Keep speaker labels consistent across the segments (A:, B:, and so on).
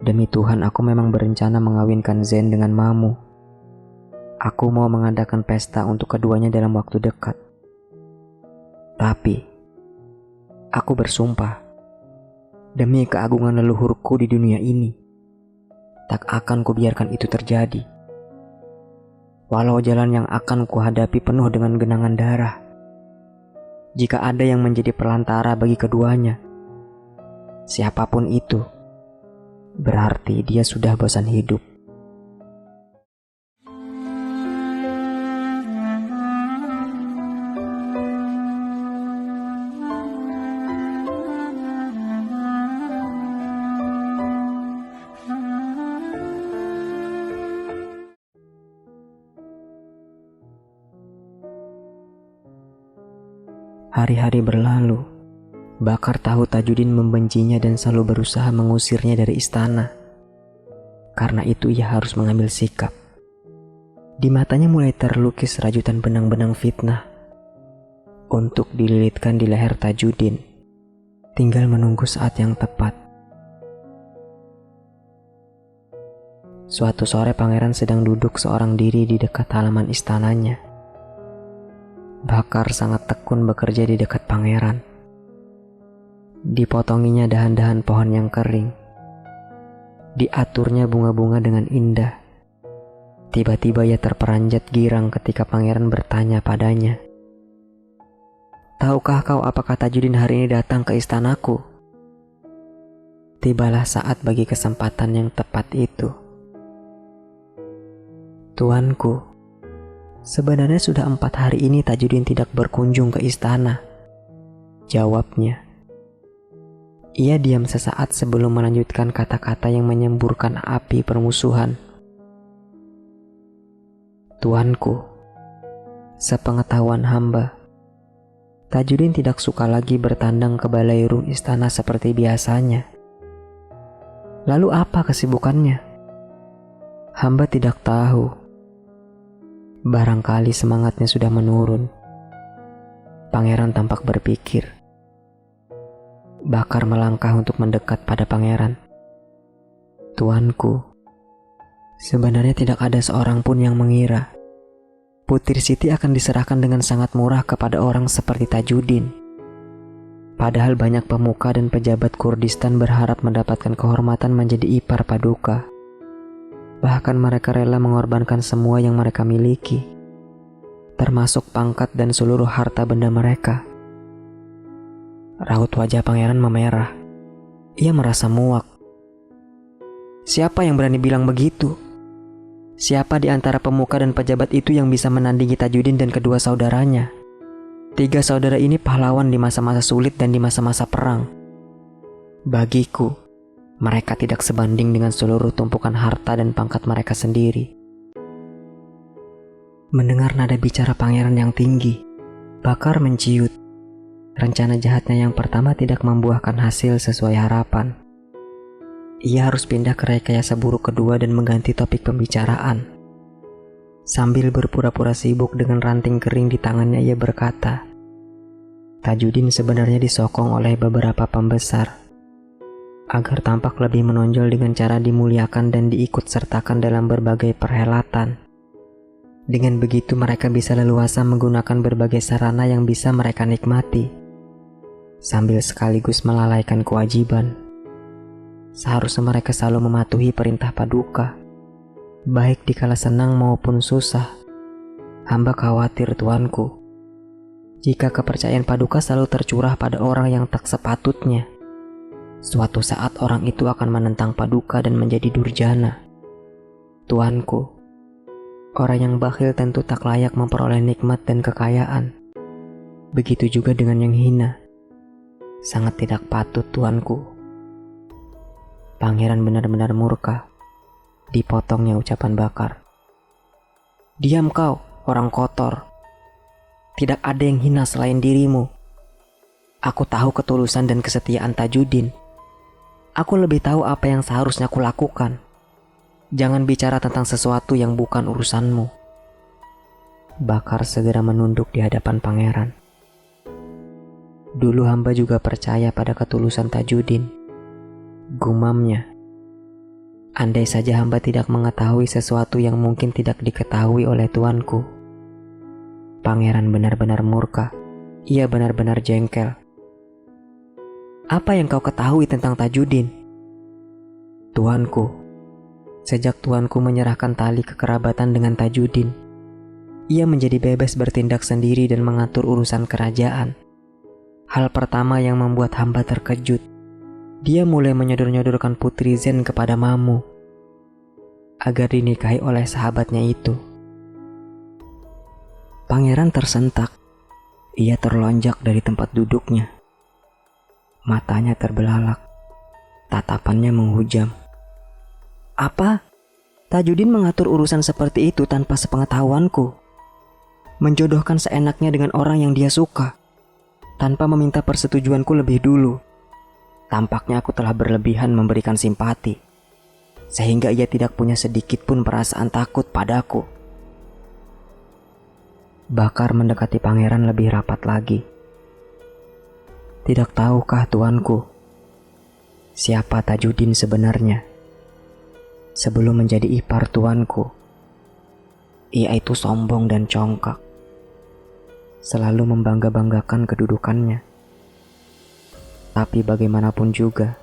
A: Demi Tuhan, aku memang berencana mengawinkan Zen dengan Mamu. Aku mau mengadakan pesta untuk keduanya dalam waktu dekat. Tapi, aku bersumpah, demi keagungan leluhurku di dunia ini, tak akan kubiarkan itu terjadi. Walau jalan yang akan kuhadapi penuh dengan genangan darah, jika ada yang menjadi perantara bagi keduanya, siapapun itu, berarti dia sudah bosan hidup. Hari-hari berlalu. Bakar tahu Tajudin membencinya dan selalu berusaha mengusirnya dari istana. Karena itu ia harus mengambil sikap. Di matanya mulai terlukis rajutan benang-benang fitnah untuk dililitkan di leher Tajudin. Tinggal menunggu saat yang tepat. Suatu sore pangeran sedang duduk seorang diri di dekat halaman istananya. Bakar sangat tekun bekerja di dekat pangeran. Dipotonginya dahan-dahan pohon yang kering. Diaturnya bunga-bunga dengan indah. Tiba-tiba ia terperanjat girang ketika pangeran bertanya padanya, "Tahukah kau apakah Tajudin hari ini datang ke istanaku?" Tibalah saat bagi kesempatan yang tepat itu. "Tuanku, sebenarnya sudah 4 hari ini Tajudin tidak berkunjung ke istana," jawabnya. Ia diam sesaat sebelum melanjutkan kata-kata yang menyemburkan api permusuhan. "Tuanku, sepengetahuan hamba, Tajudin tidak suka lagi bertandang ke balairung istana seperti biasanya. Lalu apa kesibukannya? Hamba tidak tahu. Barangkali semangatnya sudah menurun." Pangeran tampak berpikir. Bakar melangkah untuk mendekat pada pangeran. "Tuanku, sebenarnya tidak ada seorang pun yang mengira Putri Siti akan diserahkan dengan sangat murah kepada orang seperti Tajudin. Padahal banyak pemuka dan pejabat Kurdistan berharap mendapatkan kehormatan menjadi ipar Paduka. Bahkan mereka rela mengorbankan semua yang mereka miliki, termasuk pangkat dan seluruh harta benda mereka." Raut wajah pangeran memerah. Ia merasa muak. Siapa yang berani bilang begitu? Siapa di antara pemuka dan pejabat itu yang bisa menandingi Tajudin dan kedua saudaranya? 3 saudara ini pahlawan di masa-masa sulit dan di masa-masa perang. Bagiku, mereka tidak sebanding dengan seluruh tumpukan harta dan pangkat mereka sendiri. Mendengar nada bicara pangeran yang tinggi, Bakar menciut. Rencana jahatnya yang pertama tidak membuahkan hasil sesuai harapan. Ia harus pindah ke rekayasa buruk kedua dan mengganti topik pembicaraan. Sambil berpura-pura sibuk dengan ranting kering di tangannya, ia berkata, "Tajudin sebenarnya disokong oleh beberapa pembesar agar tampak lebih menonjol dengan cara dimuliakan dan diikut sertakan dalam berbagai perhelatan. Dengan begitu mereka bisa leluasa menggunakan berbagai sarana yang bisa mereka nikmati, sambil sekaligus melalaikan kewajiban. Seharusnya mereka selalu mematuhi perintah Paduka, baik dikala senang maupun susah. Hamba khawatir, tuanku, jika kepercayaan Paduka selalu tercurah pada orang yang tak sepatutnya, suatu saat orang itu akan menentang Paduka dan menjadi durjana. Tuanku, orang yang bakhil tentu tak layak memperoleh nikmat dan kekayaan. Begitu juga dengan yang hina. Sangat tidak patut, tuanku." Pangeran benar-benar murka. Dipotongnya ucapan Bakar. "Diam kau, orang kotor. Tidak ada yang hina selain dirimu. Aku tahu ketulusan dan kesetiaan Tajudin. Aku lebih tahu apa yang seharusnya kulakukan. Jangan bicara tentang sesuatu yang bukan urusanmu." Bakar segera menunduk di hadapan pangeran. Dulu hamba juga percaya pada ketulusan Tajudin. Gumamnya. Andai saja hamba tidak mengetahui sesuatu yang mungkin tidak diketahui oleh tuanku. Pangeran benar-benar murka. Ia benar-benar jengkel. Apa yang kau ketahui tentang Tajudin? Tuanku, sejak tuanku menyerahkan tali kekerabatan dengan Tajudin, ia menjadi bebas bertindak sendiri dan mengatur urusan kerajaan. Hal pertama yang membuat hamba terkejut, dia mulai menyodor-nyodorkan Putri Zen kepada Mamu agar dinikahi oleh sahabatnya itu. Pangeran tersentak. Ia terlonjak dari tempat duduknya. Matanya terbelalak. Tatapannya menghujam. Apa? Tajudin mengatur urusan seperti itu tanpa sepengetahuanku. Menjodohkan seenaknya dengan orang yang dia suka, tanpa meminta persetujuanku lebih dulu. Tampaknya aku telah berlebihan memberikan simpati, sehingga ia tidak punya sedikit pun perasaan takut padaku. Bakar mendekati pangeran lebih rapat lagi. Tidak tahukah tuanku, siapa Tajudin sebenarnya? Sebelum menjadi ipar tuanku, ia itu sombong dan congkak, selalu membangga-banggakan kedudukannya. Tapi bagaimanapun juga,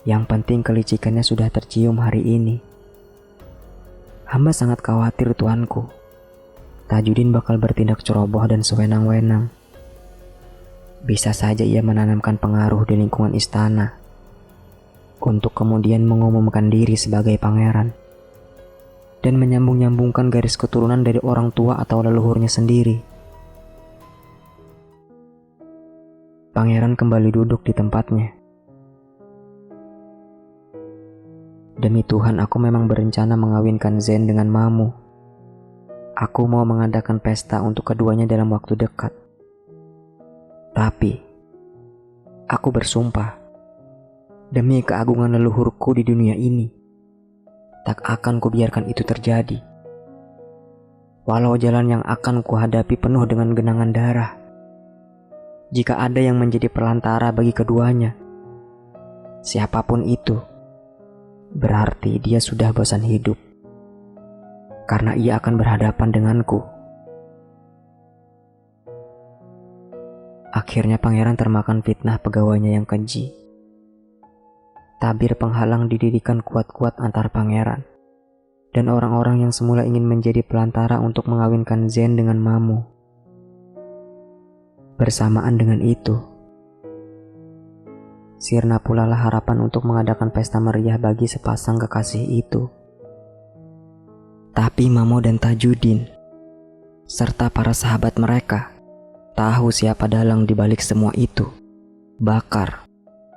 A: yang penting kelicikannya sudah tercium hari ini. Hamba sangat khawatir tuanku, Tajudin bakal bertindak ceroboh dan sewenang-wenang. Bisa saja ia menanamkan pengaruh di lingkungan istana, untuk kemudian mengumumkan diri sebagai pangeran, dan menyambung-nyambungkan garis keturunan dari orang tua atau leluhurnya sendiri. Pangeran kembali duduk di tempatnya. Demi Tuhan, aku memang berencana mengawinkan Zen dengan Mamu. Aku mau mengadakan pesta untuk keduanya dalam waktu dekat. Tapi, aku bersumpah, demi keagungan leluhurku di dunia ini, tak akan kubiarkan itu terjadi. Walau jalan yang akan kuhadapi penuh dengan genangan darah, jika ada yang menjadi perantara bagi keduanya, siapapun itu, berarti dia sudah bosan hidup, karena ia akan berhadapan denganku. Akhirnya pangeran termakan fitnah pegawainya yang keji. Tabir penghalang didirikan kuat-kuat antar pangeran dan orang-orang yang semula ingin menjadi pelantara untuk mengawinkan Zen dengan Mamu. Bersamaan dengan itu, sirna pula lah harapan untuk mengadakan pesta meriah bagi sepasang kekasih itu. Tapi Mamu dan Tajudin, serta para sahabat mereka, tahu siapa dalang di balik semua itu. Bakar.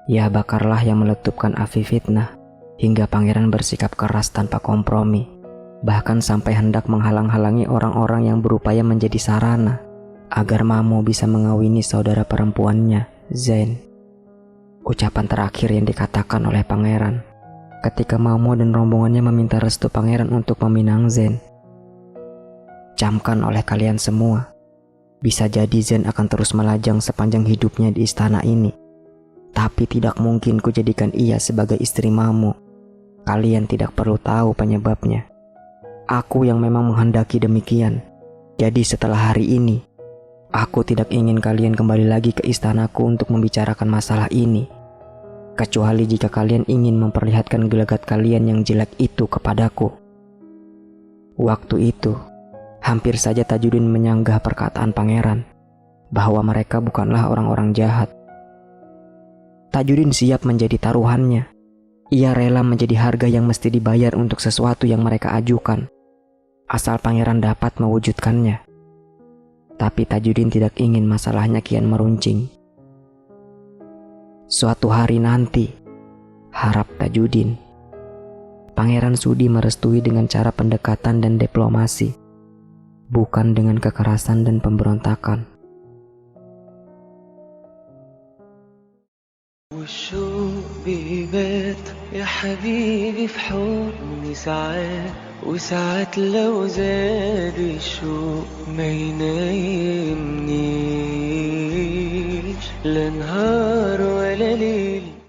A: Ya, Bakarlah yang meletupkan api fitnah, hingga pangeran bersikap keras tanpa kompromi, bahkan sampai hendak menghalang-halangi orang-orang yang berupaya menjadi sarana agar Mamu bisa mengawini saudara perempuannya, Zen. Ucapan terakhir yang dikatakan oleh pangeran ketika Mamu dan rombongannya meminta restu pangeran untuk meminang Zen. Camkan oleh kalian semua, bisa jadi Zen akan terus melajang sepanjang hidupnya di istana ini. Tapi tidak mungkin kujadikan ia sebagai istri Mamu. Kalian tidak perlu tahu penyebabnya. Aku yang memang menghendaki demikian. Jadi setelah hari ini, aku tidak ingin kalian kembali lagi ke istanaku untuk membicarakan masalah ini. Kecuali jika kalian ingin memperlihatkan gelagat kalian yang jelek itu kepadaku. Waktu itu, hampir saja Tajudin menyanggah perkataan pangeran bahwa mereka bukanlah orang-orang jahat. Tajudin siap menjadi taruhannya. Ia rela menjadi harga yang mesti dibayar untuk sesuatu yang mereka ajukan, asal pangeran dapat mewujudkannya. Tapi Tajudin tidak ingin masalahnya kian meruncing. Suatu hari nanti, harap Tajudin, pangeran sudi merestui dengan cara pendekatan dan diplomasi, bukan dengan kekerasan dan pemberontakan.
B: والشوق بيبات يا حبيبي في حضني ساعات وساعات لو زاد الشوق ما ينامنيش لا نهار ولا ليل.